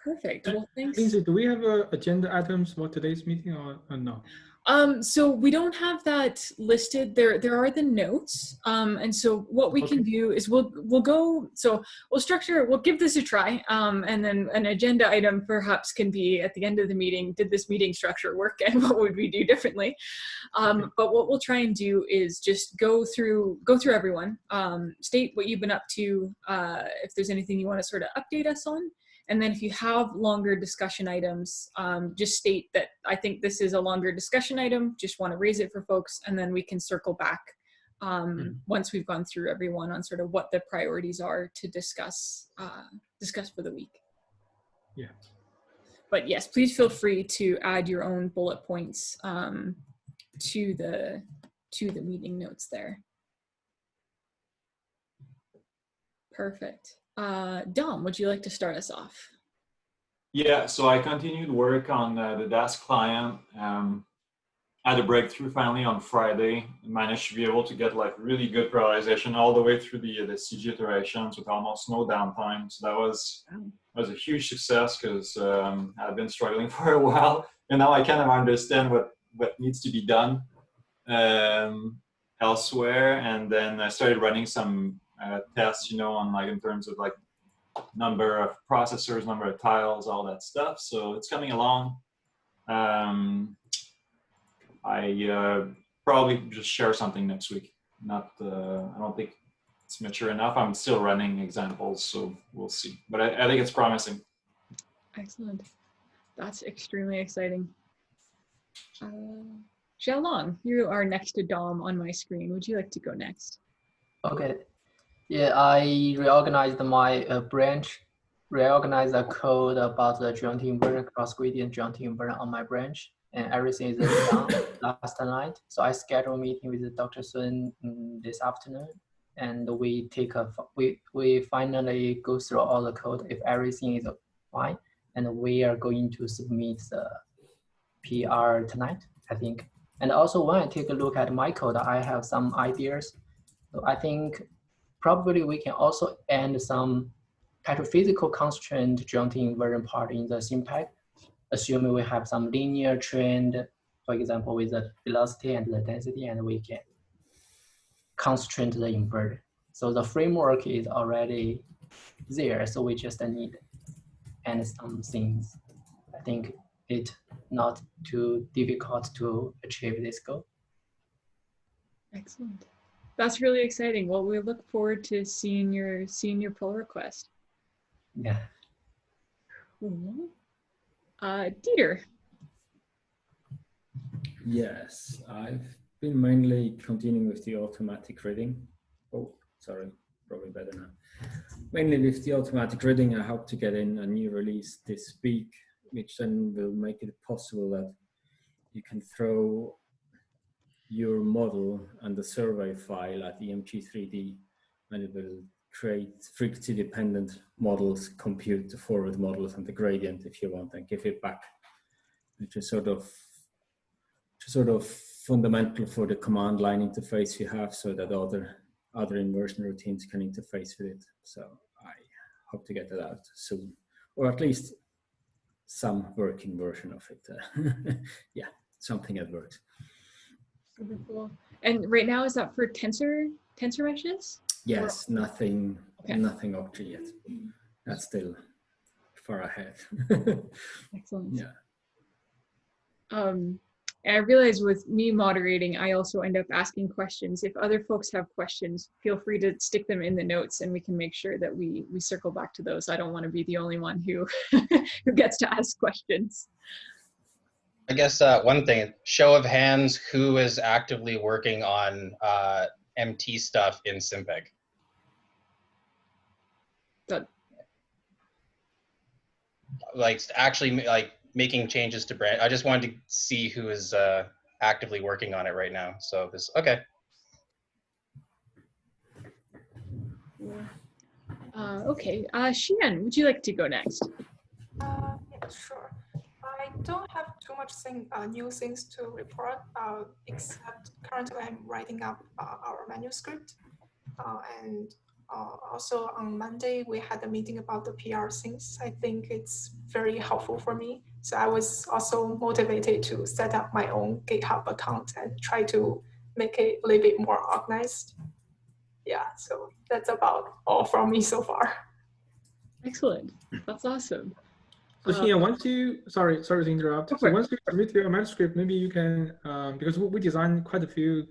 Perfect. Well, thanks. Lindsay, do we have agenda items for today's meeting or no? So we don't have that listed. There are the notes. And so what we can do is we'll give this a try. And then an agenda item perhaps can be at the end of the meeting, did this meeting structure work and what would we do differently? But what we'll try and do is just go through everyone, state what you've been up to, if there's anything you want to sort of update us on. And then if you have longer discussion items, just state that I think this is a longer discussion item, just want to raise it for folks, and then we can circle back once we've gone through everyone on sort of what the priorities are to discuss for the week. Yeah. But yes, please feel free to add your own bullet points to the meeting notes there. Perfect. Dom, would you like to start us off? Yeah, so I continued work on the DAS client. Had a breakthrough finally on Friday. Managed to be able to get like really good parallelization all the way through the CG iterations with almost no downtime. So that was a huge success because I've been struggling for a while, and now I kind of understand what needs to be done elsewhere. And then I started running some tests, on like in terms of like number of processors, number of tiles, all that stuff. So it's coming along. I probably just share something next week. I don't think it's mature enough. I'm still running examples, so we'll see. But I think it's promising. Excellent. That's extremely exciting. Xiaolong, you are next to Dom on my screen. Would you like to go next? Okay. Yeah, I reorganized my reorganized the code about the joint inversion, cross gradient joint inversion on my branch, and everything is done last night. So I scheduled a meeting with Dr. Sun this afternoon, and we finally go through all the code if everything is fine, and we are going to submit the PR tonight, I think. And also when I take a look at my code, I have some ideas. So I think probably we can also add some petrophysical constraint joint inversion part in the SimPEG, assuming we have some linear trend, for example, with the velocity and the density, and we can constrain the inversion. So the framework is already there, so we just need add some things. I think it's not too difficult to achieve this goal. Excellent. That's really exciting. Well, we look forward to seeing your pull request. Yeah. Cool. Dieter. Yes, I've been mainly continuing with the automatic reading. Oh, sorry, probably better now. Mainly with the automatic reading, I hope to get in a new release this week, which then will make it possible that you can throw your model and the survey file at EMG3D, and it will create frequency-dependent models, compute the forward models and the gradient if you want, and give it back, which is sort of fundamental for the command line interface you have, so that other inversion routines can interface with it. So I hope to get that out soon, or at least some working version of it. Yeah, something that works. Super cool. And right now, is that for tensor meshes? Yes, or? Nothing Octa yet. That's still far ahead. Excellent. Yeah. I realize with me moderating, I also end up asking questions. If other folks have questions, feel free to stick them in the notes and we can make sure that we circle back to those. I don't want to be the only one who gets to ask questions. I guess one thing, show of hands, who is actively working on MT stuff in SimPEG? Good. Like actually like making changes to brand. I just wanted to see who is actively working on it right now. So this, okay. Okay, Xian, would you like to go next? Yeah, sure. I don't have too much new things to report, except currently I'm writing up our manuscript, and Also on Monday, we had a meeting about the PR things. I think it's very helpful for me. So I was also motivated to set up my own GitHub account and try to make it a little bit more organized. Yeah, so that's about all from me so far. Excellent. That's awesome. So here, once you, sorry to interrupt. So once you submit your manuscript, maybe you can, because we designed quite a few,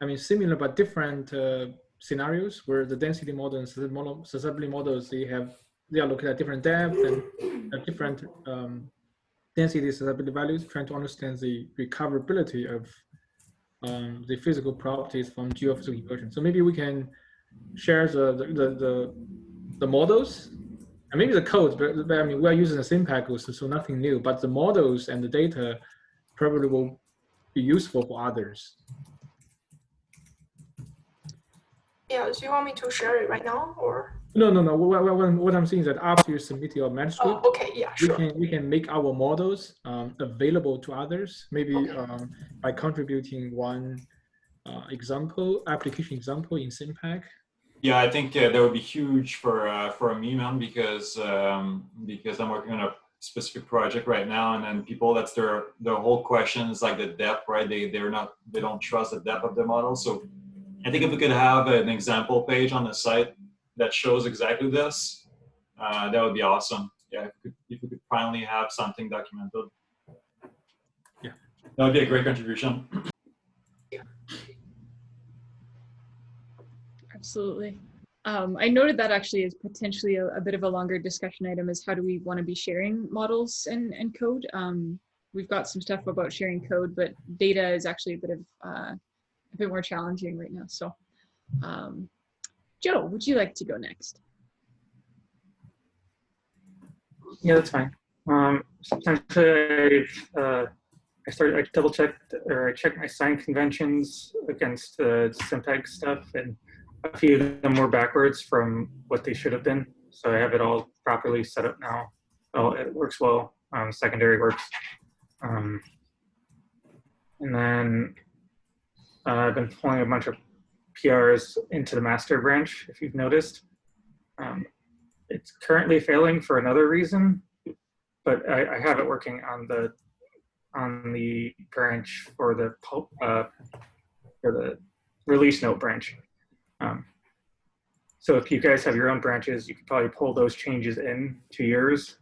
I mean, similar but different scenarios where the density model and susceptibility models, they are looking at different depth and different density susceptibility values, trying to understand the recoverability of the physical properties from geophysical inversion. So maybe we can share the models. And maybe the code, but I mean, we are using the SimPEG, so nothing new, but the models and the data probably will be useful for others. Yeah, do you want me to share it right now or? No. What I'm saying is that after you submit your manuscript, okay, yeah, sure. we can make our models available to others, maybe by contributing one application example in SimPEG. Yeah, I think that would be huge for me, man, because I'm working on a specific project right now, and then people, that's their whole question is like the depth, right? They don't trust the depth of the model. So I think if we could have an example page on the site that shows exactly this, that would be awesome. Yeah, if we could finally have something documented. Yeah, that would be a great contribution. Absolutely. I noted that actually is potentially a bit of a longer discussion item is how do we want to be sharing models and code. We've got some stuff about sharing code, but data is actually a bit more challenging right now. So Joe, would you like to go next? Yeah, that's fine. Essentially, I double checked or I checked my sign conventions against the SimPEG stuff, and a few of them were backwards from what they should have been. So I have it all properly set up now. Oh, it works well. Secondary works. And then I've been pulling a bunch of PRs into the master branch, if you've noticed. It's currently failing for another reason, but I have it working on the branch for the release note branch. So if you guys have your own branches, you could probably pull those changes in to yours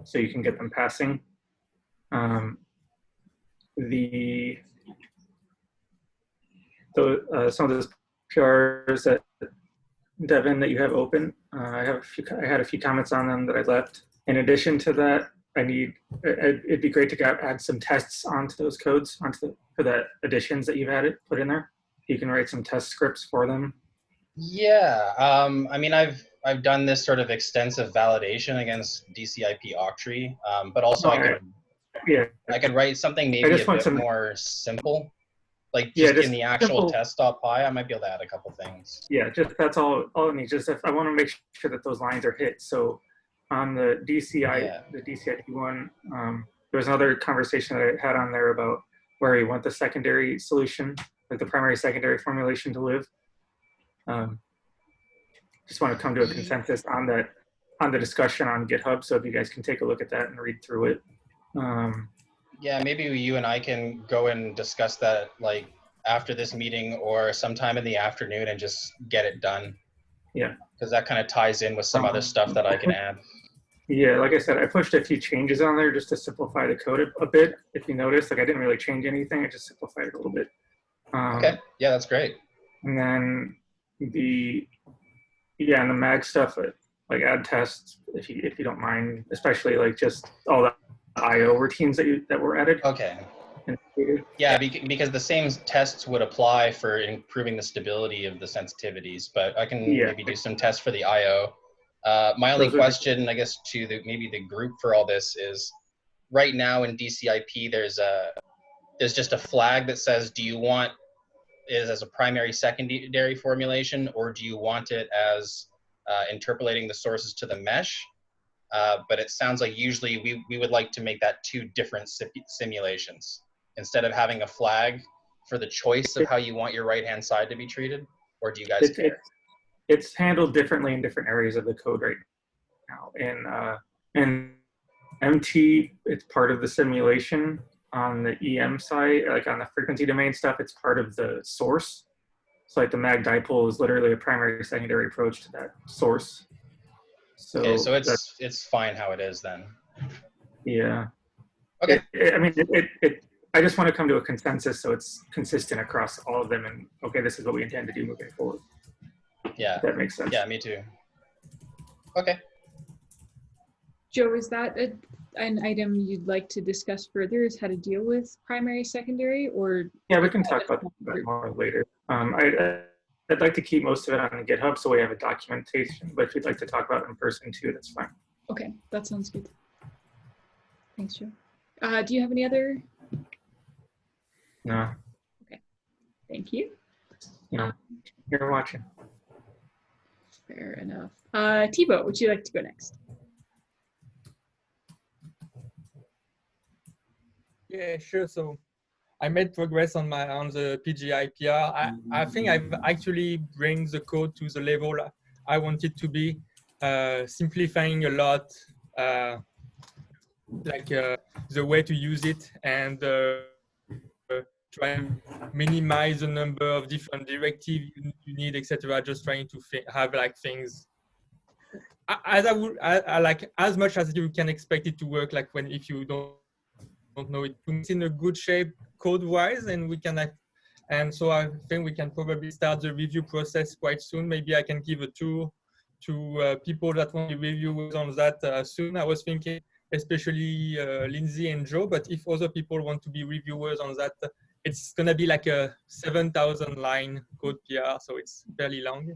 so you can get them passing. Some of the PRs that Devin that you have open, I had a few comments on them that I left. In addition to that, it'd be great to add some tests onto those codes, for the additions that you've put in there. You can write some test scripts for them. Yeah, I mean, I've done this sort of extensive validation against DCIP Octree, but also I could write something maybe a bit more simple, like just in the actual test.py. I might be able to add a couple things. Yeah, that's all it needs. Just I want to make sure that those lines are hit. So on the DCIP one, there was another conversation that I had on there about where you want the secondary solution, like the primary secondary formulation to live. Just want to come to a consensus on the discussion on GitHub. So if you guys can take a look at that and read through it. Yeah, maybe you and I can go and discuss that like after this meeting or sometime in the afternoon and just get it done. Yeah. Because that kind of ties in with some other stuff that I can add. Yeah, like I said, I pushed a few changes on there just to simplify the code a bit. If you notice, like I didn't really change anything. I just simplified it a little bit. Okay, yeah, that's great. And then and the mag stuff, like add tests if you don't mind, especially like just all the IO routines that were added. Okay. Yeah, because the same tests would apply for improving the stability of the sensitivities, but I can maybe do some tests for the IO. My only question, I guess, to maybe the group for all this is, right now in DCIP, there's just a flag that says, do you want it as a primary secondary formulation, or do you want it as interpolating the sources to the mesh? But it sounds like usually we would like to make that two different simulations instead of having a flag for the choice of how you want your right-hand side to be treated, or do you guys care? it's handled differently in different areas of the code right now. In MT, it's part of the simulation. On the EM side, like on the frequency domain stuff, it's part of the source. So like the mag dipole is literally a primary secondary approach to that source. So okay, so it's fine how it is then. Yeah. Okay. I mean, I just want to come to a consensus so it's consistent across all of them, and okay, this is what we intend to do moving forward. Yeah. If that makes sense. Yeah, me too. Okay. Joe, is that an item you'd like to discuss further, is how to deal with primary, secondary, or? Yeah, we can talk about that more later. I'd like to keep most of it on GitHub so we have a documentation, but if you'd like to talk about it in person too, that's fine. Okay, that sounds good. Thanks, Joe. Do you have any other? No. Okay, thank you. No, you're watching. Fair enough. Thibaut, would you like to go next? Yeah, sure. So I made progress on the PGI PR. I think I've actually bring the code to the level I want it to be, simplifying a lot, the way to use it, and try and minimize the number of different directives you need, etc. Just trying to have like things as I like as much as you can expect it to work. Like if you don't know it, it's in a good shape code-wise, and we can and so I think we can probably start the review process quite soon. Maybe I can give a tour to people that want to review on that soon. I was thinking especially Lindsay and Joe, but if other people want to be reviewers on that, it's going to be like a 7,000 line code PR, so it's fairly long.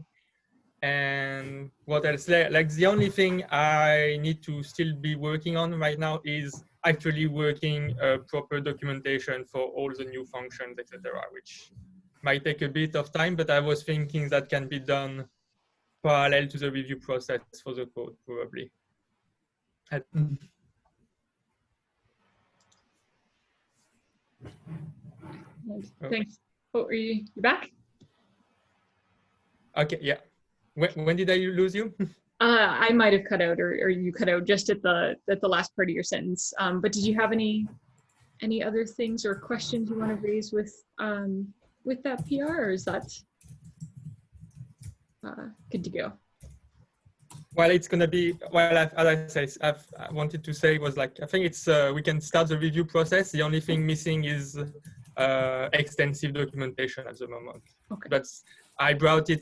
And what else? Like the only thing I need to still be working on right now is actually working proper documentation for all the new functions, etc., which might take a bit of time, but I was thinking that can be done parallel to the review process for the code, probably. Thanks. Oh, are you back? Okay, yeah. When did I lose you? I might have cut out, or you cut out just at the last part of your sentence. But did you have any other things or questions you want to raise with that PR, or is that good to go? Well, it's going to be, well, as I said, I wanted to say was like, I think it's, we can start the review process. The only thing missing is extensive documentation at the moment. Okay. But I brought it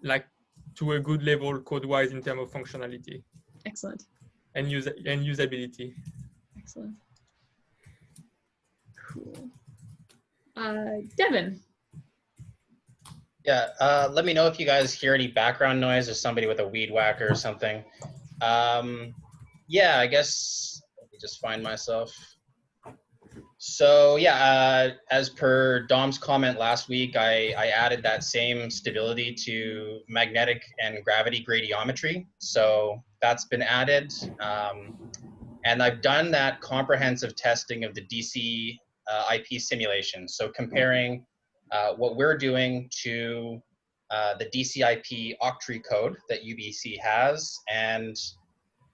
like to a good level code-wise in terms of functionality. Excellent. And usability. Excellent. Cool. Devin. Yeah, let me know if you guys hear any background noise or somebody with a weed whacker or something. Yeah, I guess let me just find myself. So yeah, as per Dom's comment last week, I added that same stability to magnetic and gravity gradiometry. So that's been added. And I've done that comprehensive testing of the DC IP simulation. So comparing what we're doing to the DCIP octree code that UBC has, and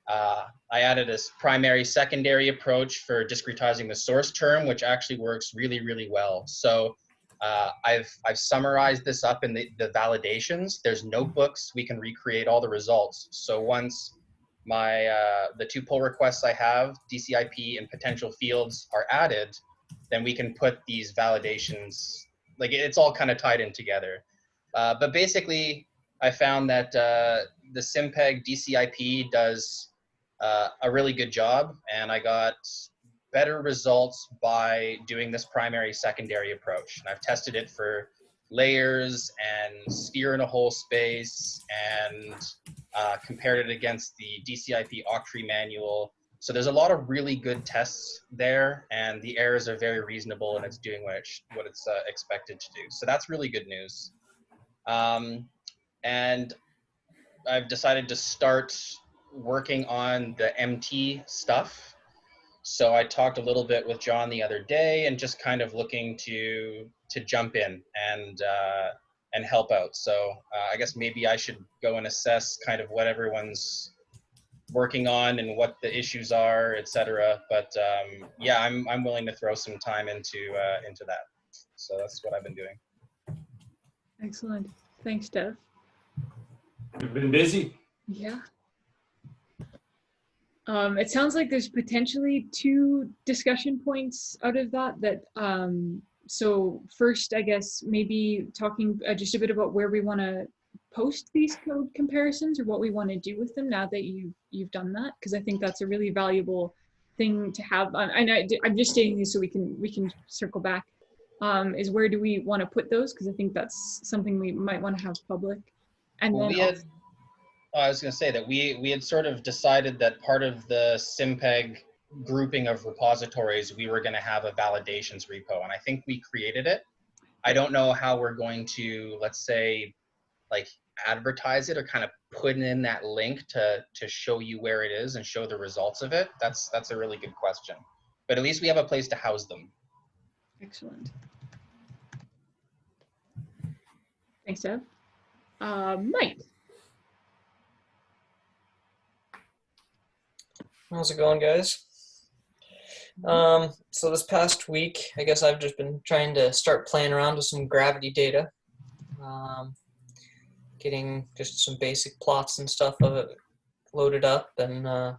I added a primary secondary approach for discretizing the source term, which actually works really, really well. So I've summarized this up in the validations. There's notebooks, we can recreate all the results. So once the two pull requests I have, DCIP and potential fields, are added, then we can put these validations, like it's all kind of tied in together. But basically, I found that the SimPEG DCIP does a really good job, and I got better results by doing this primary secondary approach. And I've tested it for layers and sphere in a hole space, and compared it against the DCIP octree manual. So there's a lot of really good tests there, and the errors are very reasonable, and it's doing what it's expected to do. So that's really good news. And I've decided to start working on the MT stuff. So I talked a little bit with John the other day, and just kind of looking to jump in help out. So I guess maybe I should go and assess kind of what everyone's working on and what the issues are, etc. But yeah, I'm willing to throw some time into that. So that's what I've been doing. Excellent. Thanks, Dev. You've been busy. Yeah. It sounds like there's potentially 2 discussion points out of that. So first, I guess maybe talking just a bit about where we want to post these code comparisons, or what we want to do with them now that you've done that, because I think that's a really valuable thing to have. I'm just stating these so we can circle back. Is where do we want to put those? Because I think that's something we might want to have public. And well, then I was going to say that we had sort of decided that part of the SimPEG grouping of repositories, we were going to have a validations repo, and I think we created it. I don't know how we're going to, let's say, like advertise it or kind of put in that link to show you where it is and show the results of it. That's a really good question. But at least we have a place to house them. Excellent. Thanks, Deb. Mike. How's it going, guys? So this past week, I guess I've just been trying to start playing around with some gravity data, getting just some basic plots and stuff of it loaded up, and I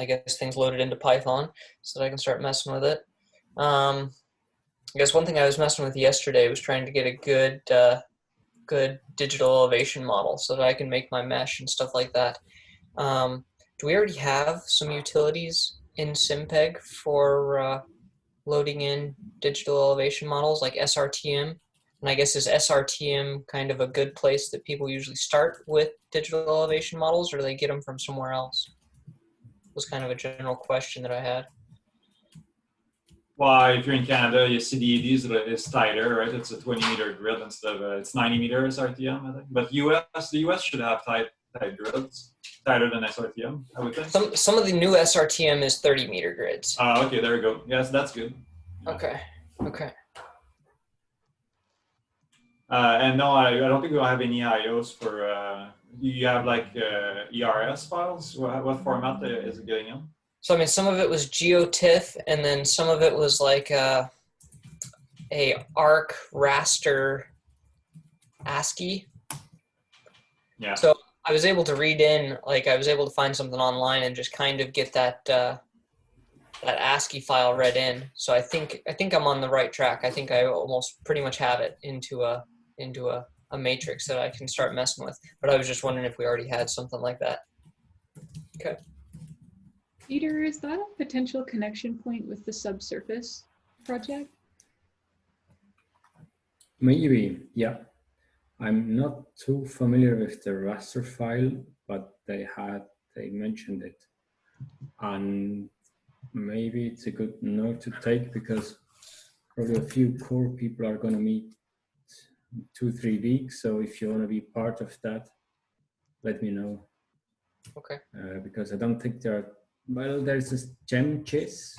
guess things loaded into Python so that I can start messing with it. I guess one thing I was messing with yesterday was trying to get a good digital elevation model so that I can make my mesh and stuff like that. Do we already have some utilities in SimPEG for loading in digital elevation models like SRTM? And I guess is SRTM kind of a good place that people usually start with digital elevation models, or do they get them from somewhere else? Was kind of a general question that I had. Well, if you're in Canada, your CDED is tighter, right? It's a 20-meter grid instead of it's 90-meter SRTM, I think. But the US should have tight grids, tighter than SRTM, I would think. Some of the new SRTM is 30-meter grids. Okay, there we go. Yes, that's good. Okay. And no, I don't think we'll have any IOs for. You have like ERS files. What format is it getting in? So I mean, some of it was GeoTIFF, and then some of it was like a ARC raster ASCII. Yeah. So I was able to read in, like I was able to find something online and just kind of get that that ASCII file read in. So I think I'm on the right track. I think I almost pretty much have it into a matrix that I can start messing with. But I was just wondering if we already had something like that. Okay. Peter, is that a potential connection point with the subsurface project? Maybe, yeah. I'm not too familiar with the raster file, but they mentioned it. And maybe it's a good note to take because probably a few core people are going to meet 2-3 weeks. So if you want to be part of that, let me know. Okay. Because I don't think there's this GeoSci.xyz.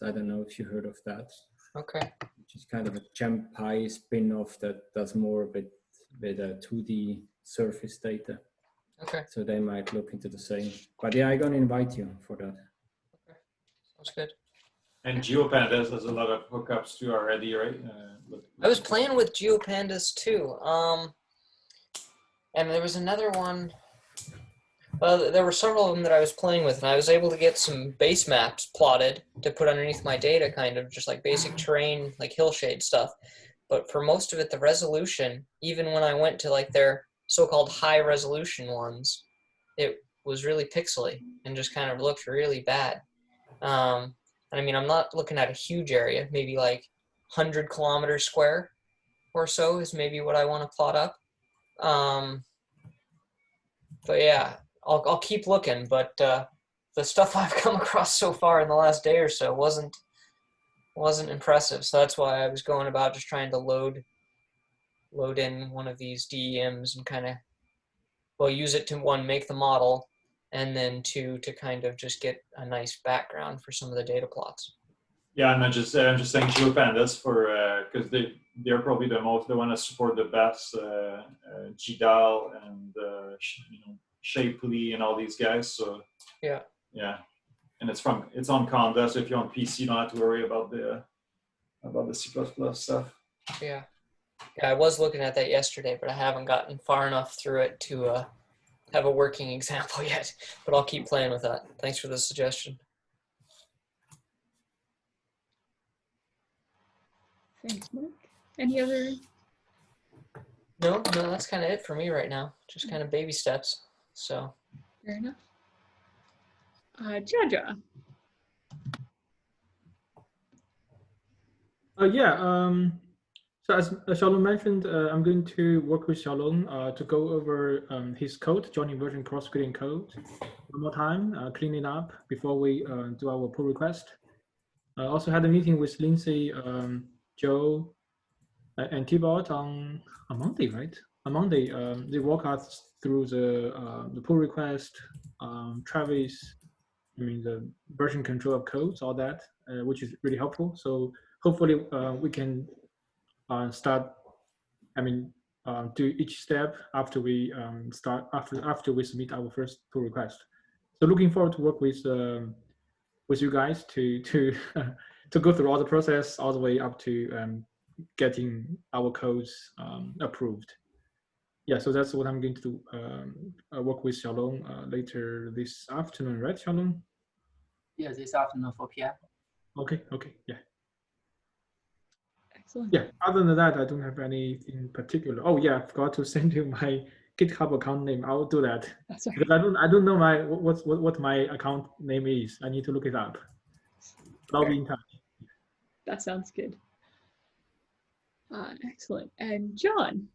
I don't know if you heard of that. Okay. Which is kind of a GeoPy spin-off that does more with 2D surface data. Okay. So they might look into the same. But yeah, I'm going to invite you for that. Okay. Sounds good. And GeoPandas has a lot of hookups too already, right? I was playing with GeoPandas too. And there was another one. Well, there were several of them that I was playing with, and I was able to get some base maps plotted to put underneath my data, kind of just like basic terrain, like hillshade stuff. But for most of it, the resolution, even when I went to like their so-called high resolution ones, it was really pixely and just kind of looked really bad. And I mean, I'm not looking at a huge area, maybe like 100 kilometers square or so is maybe what I want to plot up. But yeah, I'll keep looking, but the stuff I've come across so far in the last day or so wasn't impressive. So that's why I was going about just trying to load in one of these DEMs and kind of, well, use it to, one, make the model, and then two, to kind of just get a nice background for some of the data plots. Yeah, I'm just saying GeoPandas for because they're probably the one that support the best GDAL and Shapely and all these guys. So yeah, and it's on Conda, so if you're on PC, you don't have to worry about the C++ stuff. Yeah, I was looking at that yesterday, but I haven't gotten far enough through it to have a working example yet. But I'll keep playing with that. Thanks for the suggestion. Thanks, Mark. Any other? No, that's kind of it for me right now. Just kind of baby steps. So. Fair enough. Jaja. So as Xiaolong mentioned, I'm going to work with Xiaolong to go over his code, joining version cross-grading code one more time, clean it up before we do our pull request. I also had a meeting with Lindsay, Joe, and Thibaut on Monday, right? On Monday, they walk us through the pull request, Travis, the version control of codes, all that, which is really helpful. So hopefully we can start, do each step after we after we submit our first pull request. So looking forward to work with you guys to to go through all the process all the way up to getting our codes approved. Yeah, so that's what I'm going to do. Work with Xiaolong later this afternoon, right, Xiaolong? Yeah, this afternoon 4 p.m. Okay, yeah. Excellent. Yeah, other than that, I don't have anything particular. Oh yeah, I forgot to send you my GitHub account name. I'll do that. That's all right. Because I don't know what my account name is. I need to look it up. I'll be in touch. That sounds good. Excellent. And John.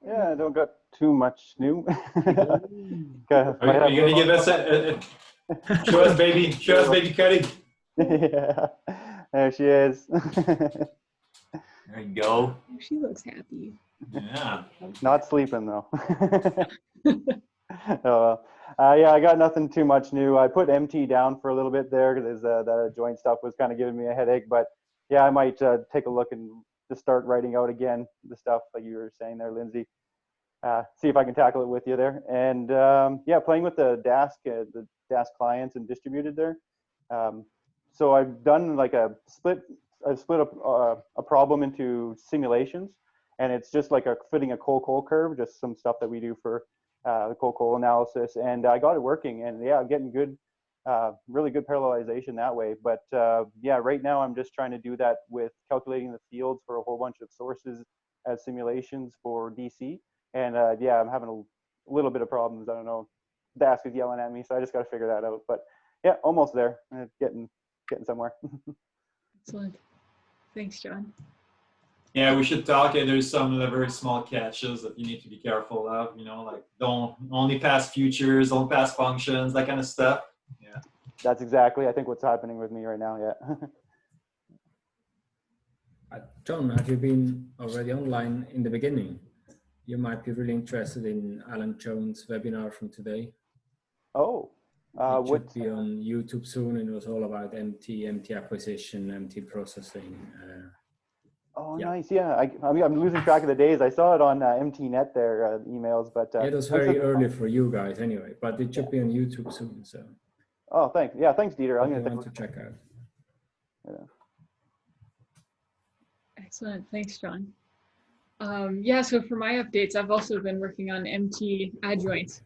Yeah, I don't got too much new. Are you gonna give us show us baby Cuddy? Yeah, there she is. There you go. She looks happy. Yeah. Not sleeping though. Yeah, I got nothing too much new. I put MT down for a little bit there because that joint stuff was kind of giving me a headache. But yeah, I might take a look and just start writing out again the stuff like you were saying there, Lindsay. See if I can tackle it with you there. And yeah, playing with the Dask clients and distributed there. So I've done like I've split up a problem into simulations, and it's just like fitting a Cole curve, just some stuff that we do for the Cole analysis. And I got it working, and yeah, I'm getting good, really good parallelization that way. But yeah, right now I'm just trying to do that with calculating the fields for a whole bunch of sources as simulations for DC. And yeah, I'm having a little bit of problems. I don't know, Dask is yelling at me, so I just got to figure that out. But yeah, almost there. Getting somewhere. Excellent. Thanks, John. Yeah, we should talk. There's some very small catches that you need to be careful of. Like don't only pass futures, don't pass functions, that kind of stuff. Yeah. That's exactly, I think, what's happening with me right now. Yeah. John, have you been already online in the beginning? You might be really interested in Alan Jones' webinar from today. Oh, it should be on YouTube soon. It was all about MT acquisition, MT processing. Oh, yeah. Nice. Yeah, I'm losing track of the days. I saw it on MTNet there, emails, but it was very early for you guys anyway, but it should be on YouTube soon. So. Oh, thanks. Yeah, thanks, Dieter. I'm going to check out. Yeah. Excellent. Thanks, John. Yeah, so for my updates, I've also been working on MT adjoints.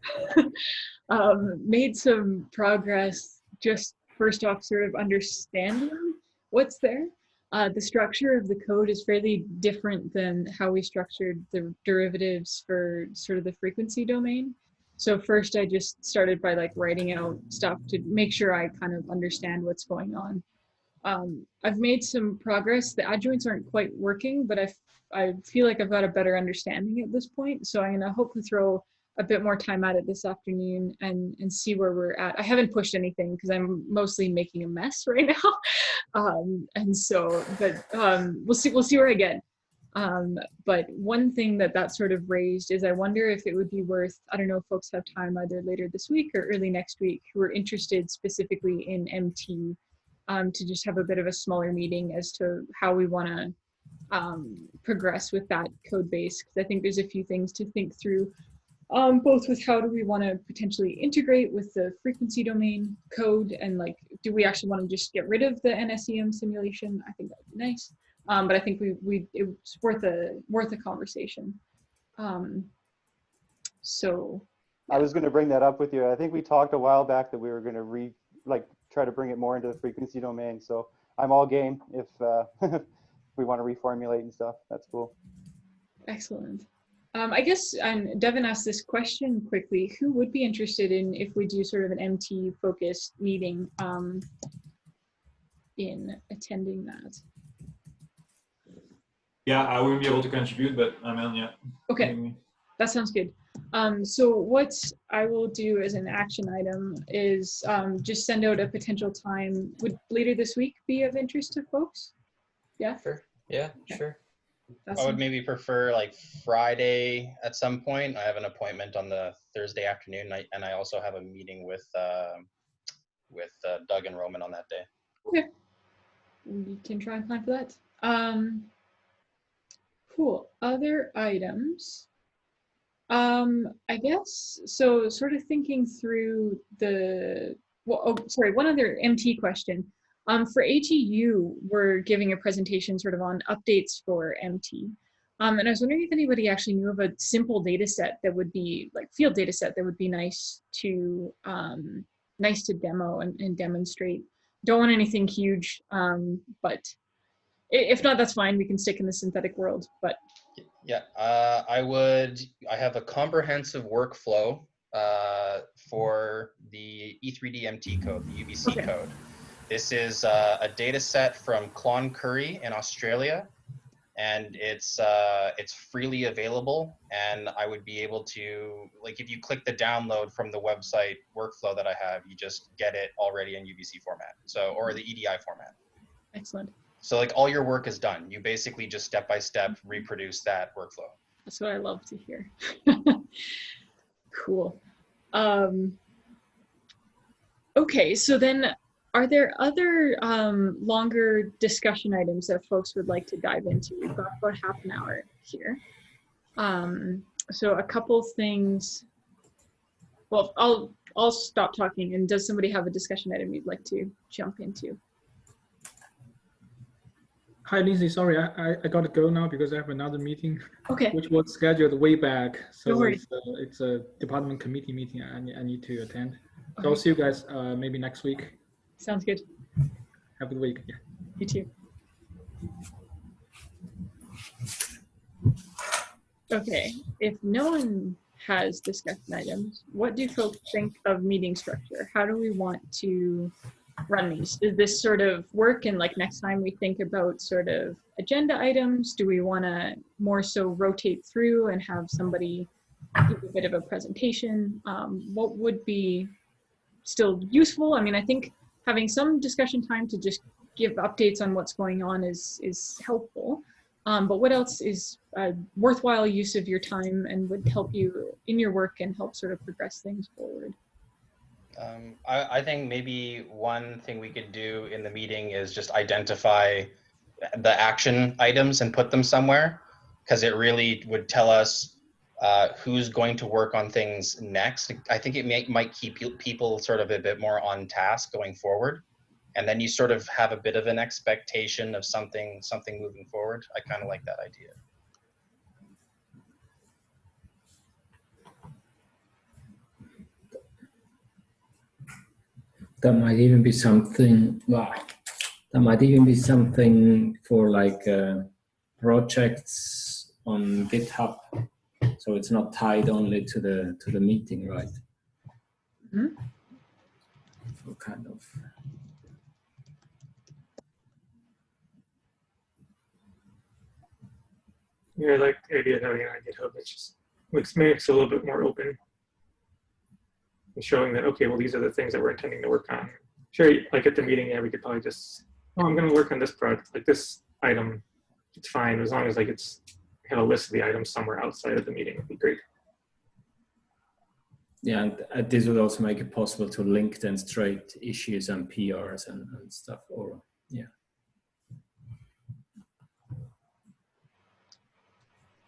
Made some progress, just first off sort of understanding what's there. The structure of the code is fairly different than how we structured the derivatives for sort of the frequency domain. So first I just started by like writing out stuff to make sure I kind of understand what's going on. I've made some progress. The adjoints aren't quite working, but I feel like I've got a better understanding at this point. So I'm gonna hopefully throw a bit more time at it this afternoon and see where we're at. I haven't pushed anything because I'm mostly making a mess right now. And so, but we'll see where I get. But one thing that sort of raised is I wonder if it would be worth, I don't know if folks have time either later this week or early next week who are interested specifically in MT to just have a bit of a smaller meeting as to how we want to progress with that code base, because I think there's a few things to think through, both with how do we want to potentially integrate with the frequency domain code, and like, do we actually want to just get rid of the NSEM simulation? I think that would be nice, but I think it's worth a conversation. So I was going to bring that up with you. I think we talked a while back that we were going to try to bring it more into the frequency domain. So I'm all game if we want to reformulate and stuff. That's cool. Excellent. I guess, and Devin asked this question quickly, who would be interested in if we do sort of an MT focused meeting in attending that? Yeah, I wouldn't be able to contribute, but I'm in, yeah. Okay, that sounds good. So what I will do as an action item is just send out a potential time. Would later this week be of interest to folks? Yeah? Sure. Yeah, okay. Sure. I would maybe prefer like Friday at some point. I have an appointment on the Thursday afternoon, and I also have a meeting with Doug and Roman on that day. Okay, we can try and plan for that. Cool. Other items. I guess so. Sort of thinking through one other MT question. For ATU, we're giving a presentation sort of on updates for MT. And I was wondering if anybody actually knew of a simple data set that would be like field data set that would be nice to demo and demonstrate. Don't want anything huge, but if not, that's fine. We can stick in the synthetic world, but. Yeah, I have a comprehensive workflow for the E3D MT code, the UBC code. This is a data set from Cloncurry in Australia, and it's freely available. And I would be able to, like, if you click the download from the website workflow that I have, you just get it already in UBC format, or the EDI format. Excellent. So like all your work is done. You basically just step by step reproduce that workflow. That's what I love to hear. Cool. Okay, so then are there other longer discussion items that folks would like to dive into? We've got about half an hour here. So a couple things. Well, I'll stop talking, and does somebody have a discussion item you'd like to jump into? Hi, Lindsay. Sorry, I got to go now because I have another meeting, okay, which was scheduled way back. So no worries. It's a department committee meeting I need to attend. So Okay. I'll see you guys maybe next week. Sounds good. Have a good week. Yeah. You too. Okay, if no one has discussion items, what do folks think of meeting structure? How do we want to run these? Does this sort of work, and like next time we think about sort of agenda items, do we want to more so rotate through and have somebody give a bit of a presentation? What would be still useful? I mean, I think having some discussion time to just give updates on what's going on is helpful. But what else is a worthwhile use of your time and would help you in your work and help sort of progress things forward? I think maybe one thing we could do in the meeting is just identify the action items and put them somewhere, because it really would tell us who's going to work on things next. I think it might keep people sort of a bit more on task going forward. And then you sort of have a bit of an expectation of something moving forward. I kind of like that idea. That might even be something. Wow, that might even be something for like projects on GitHub, so it's not tied only to the meeting, right? Mm-hmm. So kind of. Yeah, I like the idea of having it on GitHub. It just makes it a little bit more open and showing that, okay, well, these are the things that we're intending to work on. Sure, like at the meeting, yeah, we could probably just, oh, I'm going to work on this project, like this item. It's fine as long as like it's had a list of the items somewhere outside of the meeting. Would be great. Yeah, and this would also make it possible to link then straight issues and PRs and stuff. Or yeah.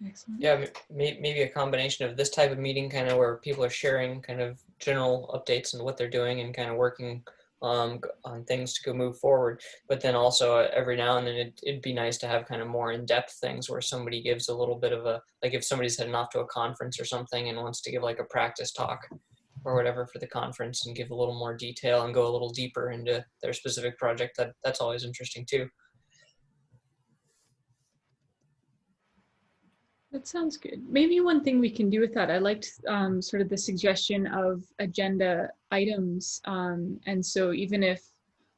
Excellent. Yeah, maybe a combination of this type of meeting, kind of where people are sharing kind of general updates on what they're doing and kind of working on things to go move forward. But then also every now and then it'd be nice to have kind of more in-depth things where somebody gives a little bit of a, like if somebody's heading off to a conference or something and wants to give like a practice talk or whatever for the conference and give a little more detail and go a little deeper into their specific project, that's always interesting too. That sounds good. Maybe one thing we can do with that, I liked sort of the suggestion of agenda items. And so even if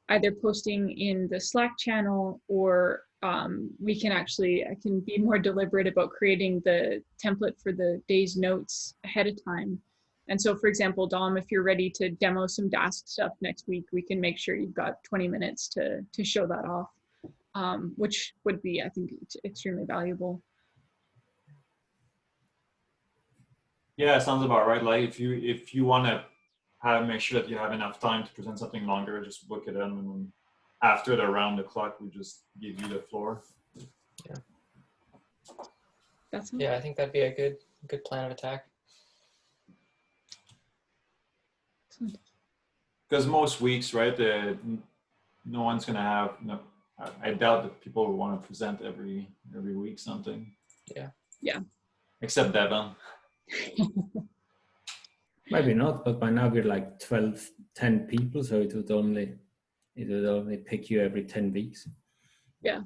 either posting in the Slack channel or we can actually, I can be more deliberate about creating the template for the day's notes ahead of time. And so for example, Dom, if you're ready to demo some Dask stuff next week, we can make sure you've got 20 minutes to show that off, which would be, I think, extremely valuable. Yeah, it sounds about right. Like if you want to make sure that you have enough time to present something longer, just book it in, and then after the round the clock, we just give you the floor. Yeah. That's yeah, I think that'd be a good plan of attack. Because most weeks, right, no one's gonna have. No, I doubt that people will want to present every week something. Yeah. Yeah. Except Devon. Maybe not, but by now we're like 10 people, so it would only pick you every 10 weeks. Yeah.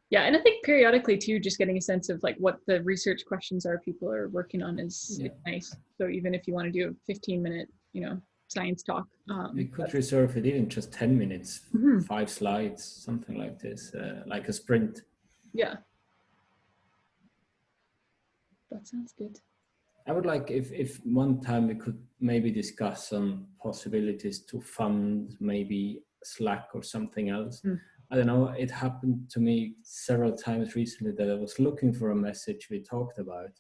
Yeah, and I think periodically too, just getting a sense of like what the research questions are people are working on is nice. So even if you want to do a 15-minute, science talk. We could reserve it even just 10 minutes, 5 slides, something like this, like a sprint. Yeah. That sounds good. I would like if one time we could maybe discuss some possibilities to fund maybe Slack or something else. I don't know, it happened to me several times recently that I was looking for a message we talked about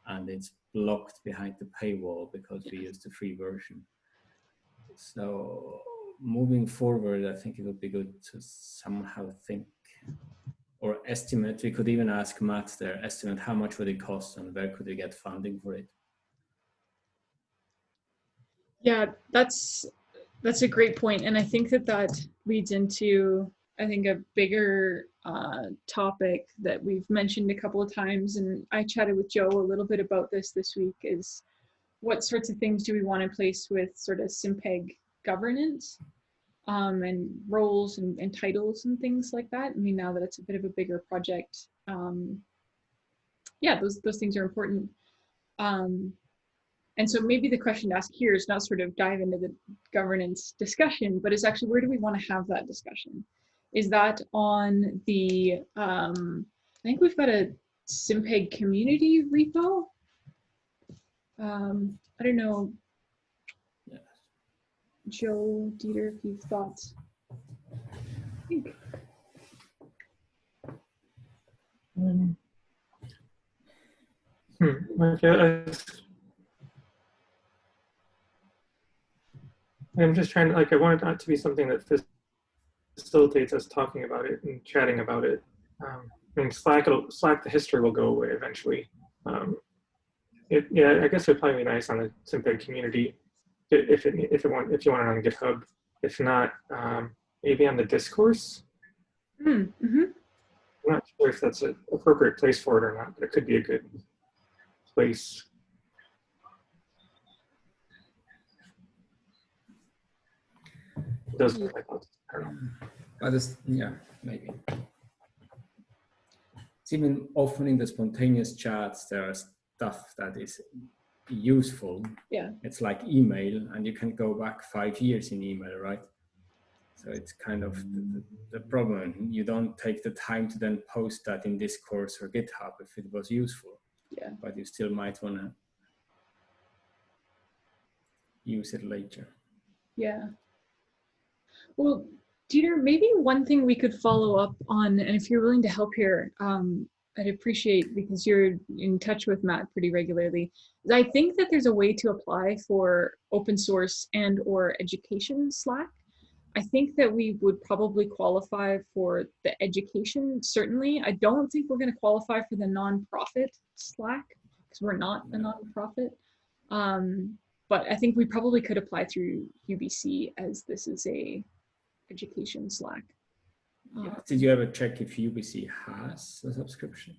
and it's blocked behind the paywall because we used the free version. So moving forward, I think it would be good to somehow think or estimate. We could even ask Matt there, estimate how much would it cost and where could we get funding for it? Yeah, that's a great point. And I think that leads into, I think, a bigger topic that we've mentioned a couple of times. And I chatted with Joe a little bit about this week is what sorts of things do we want in place with sort of SimPEG governance and roles and titles and things like that. I mean, now that it's a bit of a bigger project, yeah, those things are important. And so maybe the question to ask here is not sort of dive into the governance discussion, but it's actually where do we want to have that discussion? Is that on the, I think we've got a SimPEG community repo. I don't know, Joe, Dieter, if you've thoughts. I think. Okay. I'm just trying to, I want it not to be something that facilitates us talking about it and chatting about it. I mean, Slack, the history will go away eventually. Yeah, I guess it'd probably be nice on the SimPEG community if you want it on GitHub. If not, maybe on the discourse. I'm not sure if that's an appropriate place for it or not, but it could be a good place. Those are my thoughts. I don't know. Yeah, maybe. It's even often in the spontaneous chats, there are stuff that is useful. Yeah. It's like email, and you can go back 5 years in email, right? So it's kind of the problem. You don't take the time to then post that in Discourse or GitHub if it was useful. Yeah. But you still might want to use it later. Yeah. Well, Dieter, maybe one thing we could follow up on, and if you're willing to help here, I'd appreciate, because you're in touch with Matt pretty regularly, I think that there's a way to apply for open source and or education Slack. I think that we would probably qualify for the education, certainly. I don't think we're going to qualify for the nonprofit Slack because we're not a nonprofit. But I think we probably could apply through UBC, as this is a education Slack. Did you ever check if UBC has a subscription?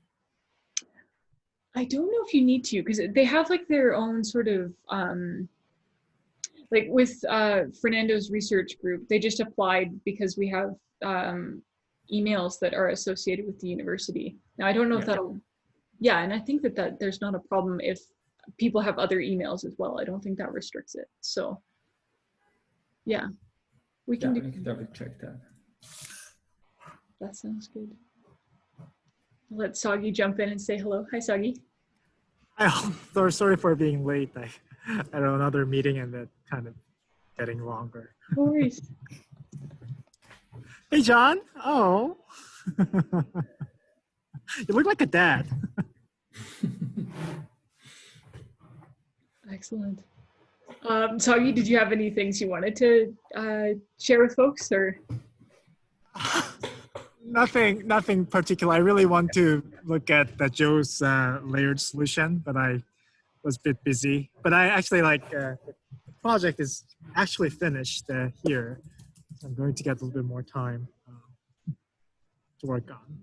I don't know if you need to, because they have like their own sort of, like with Fernando's research group, they just applied because we have emails that are associated with the university. Now, I don't know if that'll, yeah, and I think that there's not a problem if people have other emails as well. I don't think that restricts it. So, yeah, we can double check that. That sounds good. I'll let Soggy jump in and say hello. Hi, Soggy. Hi, sorry for being late. I had another meeting and that kind of getting longer. No worries. Hey, John. Oh. You look like a dad. Excellent. Soggy, did you have any things you wanted to share with folks, or? Nothing particular. I really want to look at the Joe's layered solution, but I was a bit busy. But I actually the project is actually finished here. So I'm going to get a little bit more time to work on.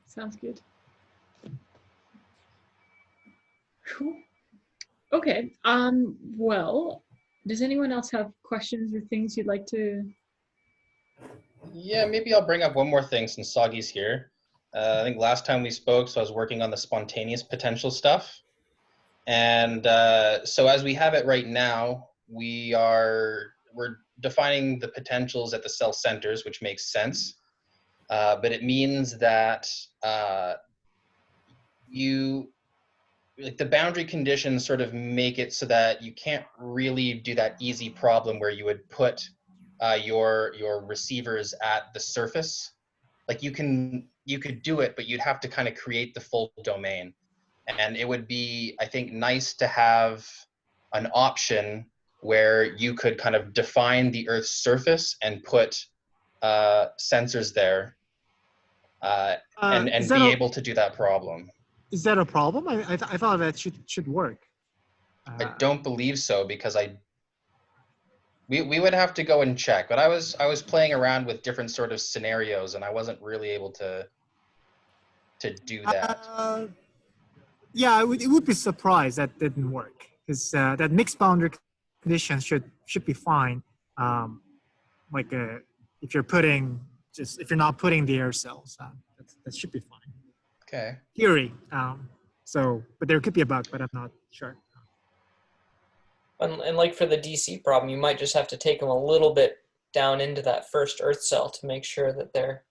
Sounds good. Cool. Okay. Well, does anyone else have questions or things you'd like to? Yeah, maybe I'll bring up one more thing since Soggy's here. I think last time we spoke, so I was working on the spontaneous potential stuff. And so as we have it right now, we're defining the potentials at the cell centers, which makes sense. But it means that the boundary conditions sort of make it so that you can't really do that easy problem where you would put your receivers at the surface. Like you could do it, but you'd have to kind of create the full domain. And it would be, I think, nice to have an option where you could kind of define the Earth's surface and put sensors there and be able to do that problem. Is that a problem? I thought that should work. I don't believe so, because we would have to go and check. But I was playing around with different sort of scenarios, and I wasn't really able to do that. Yeah, it would be surprised that didn't work, because that mixed boundary condition should be fine. If you're not putting the air cells, that should be fine. Okay. Theory. But there could be a bug, but I'm not sure. And like for the DC problem, you might just have to take them a little bit down into that first Earth cell to make sure that they're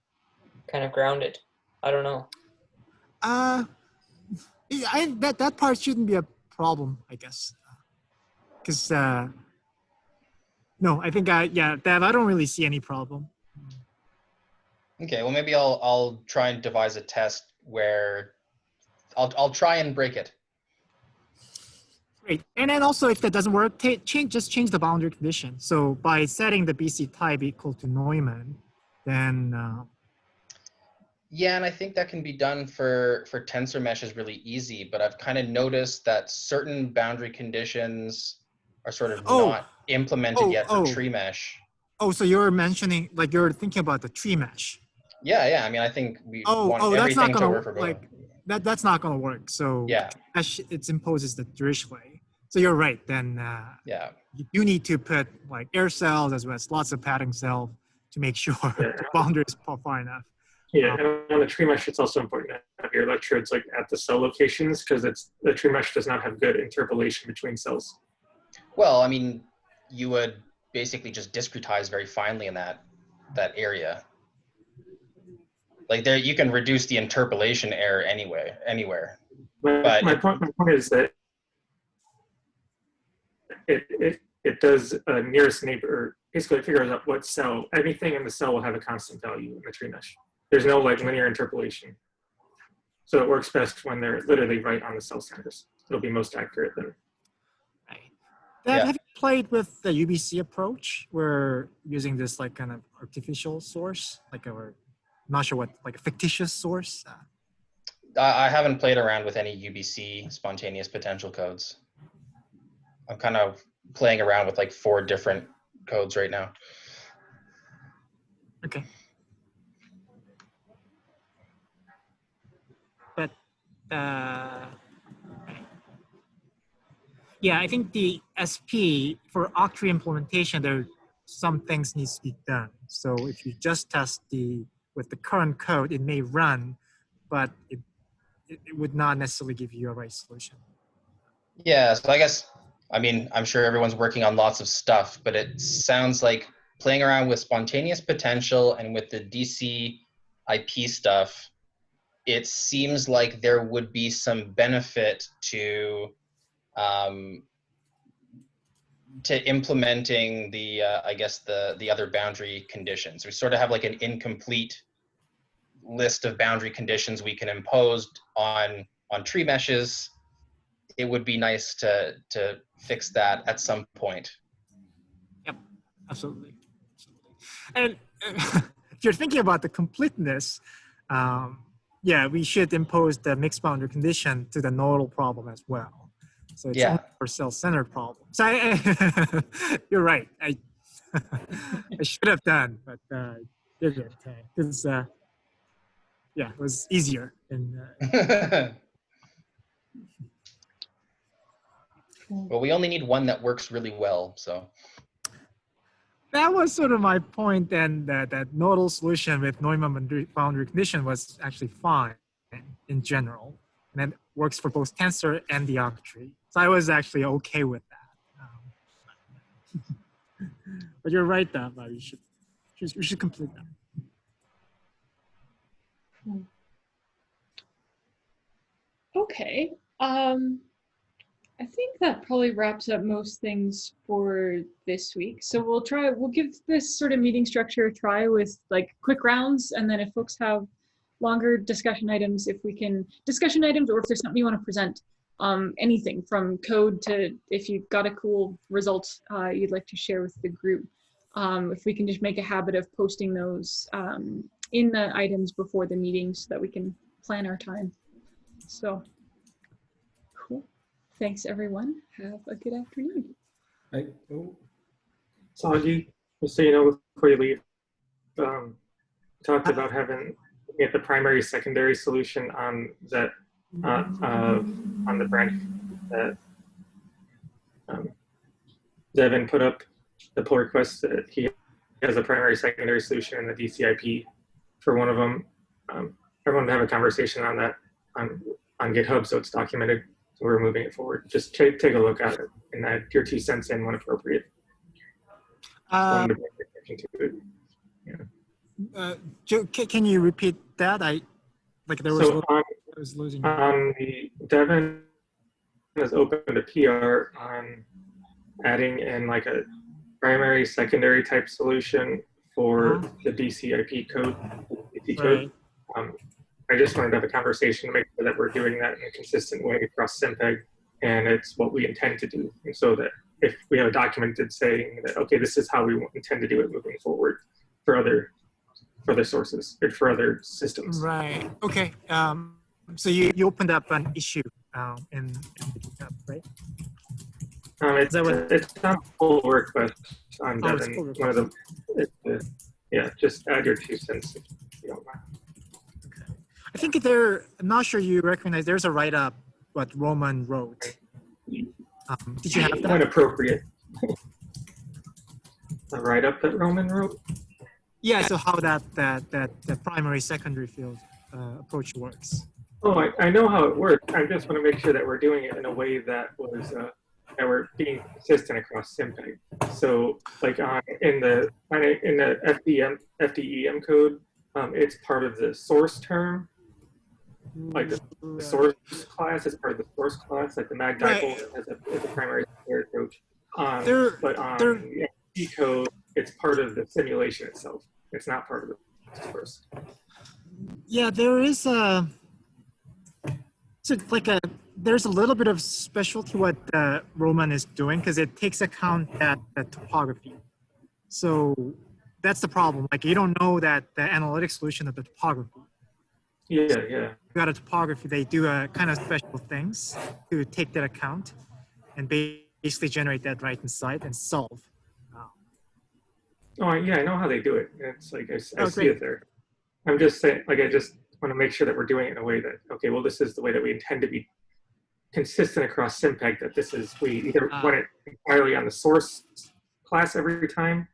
kind of grounded. I don't know. That part shouldn't be a problem, I guess. Because no, I think Dev, I don't really see any problem. Okay, well maybe I'll try and devise a test where I'll try and break it. Great. And then also, if that doesn't work, just change the boundary condition. So by setting the BC type equal to Neumann, then yeah, and I think that can be done for tensor meshes really easy, but I've kind of noticed that certain boundary conditions are sort of not implemented yet for tree mesh. Oh, so you're mentioning, like, you're thinking about the tree mesh. Yeah. I mean, I think we want everything to work for both. That's not going to work. So yeah, it imposes the Dirichlet. So you're right. Then yeah, you need to put like air cells as well as lots of padding cells to make sure the boundaries are far enough. Yeah, and on the tree mesh, it's also important to have your electrodes like at the cell locations, because the tree mesh does not have good interpolation between cells. Well, I mean, you would basically just discretize very finely in that area. Like there, you can reduce the interpolation error anywhere. But my point is that it does nearest neighbor, basically it figures out what cell, anything in the cell will have a constant value in the tree mesh. There's no like linear interpolation. So it works best when they're literally right on the cell centers. It'll be most accurate then. Right. Have you played with the UBC approach, where using this like kind of artificial source, like I'm not sure what, like a fictitious source? I haven't played around with any UBC spontaneous potential codes. I'm kind of playing around with like 4 different codes right now. Okay. But yeah, I think the SP for octree implementation, there some things needs to be done. So if you just test with the current code, it may run, but it would not necessarily give you a right solution. Yeah, so I guess, I mean, I'm sure everyone's working on lots of stuff, but it sounds like playing around with spontaneous potential and with the DC IP stuff, it seems like there would be some benefit to implementing the, I guess, the other boundary conditions. We sort of have like an incomplete list of boundary conditions we can impose on tree meshes. It would be nice to fix that at some point. Yep, absolutely. And if you're thinking about the completeness, yeah, we should impose the mixed boundary condition to the nodal problem as well. So it's only for cell-centered problem. So you're right. I should have done, but didn't. Because yeah, it was easier. Well, we only need one that works really well. So that was sort of my point, and that nodal solution with Neumann boundary condition was actually fine in general, and it works for both tensor and the octree. So I was actually okay with that. But you're right, though. We should complete that. Okay. I think that probably wraps up most things for this week. So we'll give this sort of meeting structure a try with like quick rounds, and then if folks have longer discussion items, or if there's something you want to present, anything from code to if you've got a cool result you'd like to share with the group. If we can just make a habit of posting those in the items before the meeting so that we can plan our time. So, cool. Thanks, everyone. Have a good afternoon. Saji, just so you know, before you leave, talked about having the primary secondary solution on that on the branch that Devin put up the pull request that he has a primary secondary solution in the DCIP for one of them. Everyone to have a conversation on that on GitHub, so it's documented. So we're moving it forward. Just take a look at it and add your 2 cents in when appropriate. Joe, can you repeat that? There was I was losing. Devin has opened a PR on adding in like a primary secondary type solution for the DCIP code. Code. I just wanted to have a conversation to make sure that we're doing that in a consistent way across SimPEG, and it's what we intend to do. And so that if we have a document that's saying that, okay, this is how we intend to do it moving forward for other sources and for other systems. Right. Okay. So you opened up an issue in the GitHub, right? It's not a full request on Devin. One of them. Yeah, just add your 2 cents if you don't mind. I think I'm not sure you recognize, there's a write-up what Roman wrote. Did you have that? When appropriate. A write-up that Roman wrote? Yeah, so how that primary secondary field approach works. Oh, I know how it works. I just want to make sure that we're doing it in a way that was that we're being consistent across SimPEG. So like in the FDEM code, it's part of the source term. Like the source class is part of the source class, like the mag dipole as a primary secondary approach. But on the FD code, it's part of the simulation itself. It's not part of the source. Yeah, there is a. So like there's a little bit of specialty what Roman is doing because it takes account that topography. So that's the problem. Like you don't know that the analytic solution of the topography. Yeah, yeah. You got a topography, they do a kind of special things to take that account and basically generate that right inside and solve. Oh, yeah, I know how they do it. It's like I see great. it there. I'm just saying, like, I just want to make sure that we're doing it in a way that, okay, well, this is the way that we intend to be consistent across SimPEG, that this is, we either want it entirely on the source class every time,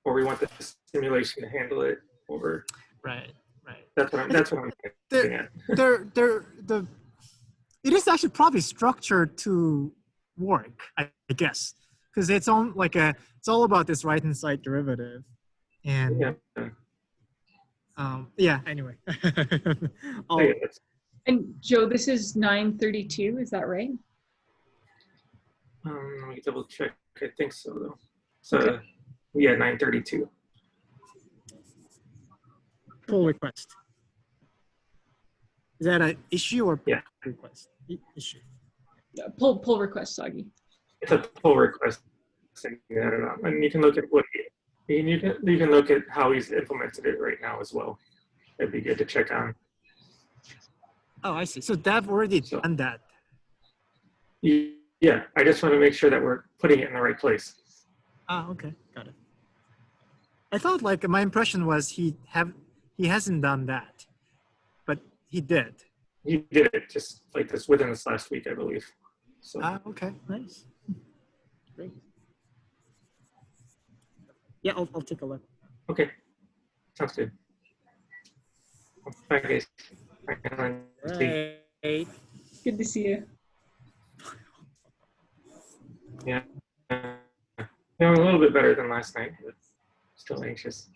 or we want the simulation to handle it, or right. That's what I'm getting at. It is actually probably structured to work, I guess, because it's on like it's all about this right hand side derivative, and Anyway, and Joe, this is 9:32. Is that right? Let me double check. I think so, though. So okay. Yeah, 9:32. Pull request. Is that an issue or request? Issue. Pull request, Sagi. It's a pull request. And you can look at what you can look at how he's implemented it right now as well. It'd be good to check on. Oh, I see. So Dev already done that. Yeah, I just want to make sure that we're putting it in the right place. Okay, got it. I thought like my impression was he hasn't done that, but he did. He did it just like this within this last week, I believe. So. Okay, nice. Great. Yeah, I'll take a look. Okay, sounds good. Bye, guys. Right. Good to see you. Yeah, a little bit better than last night, but still anxious.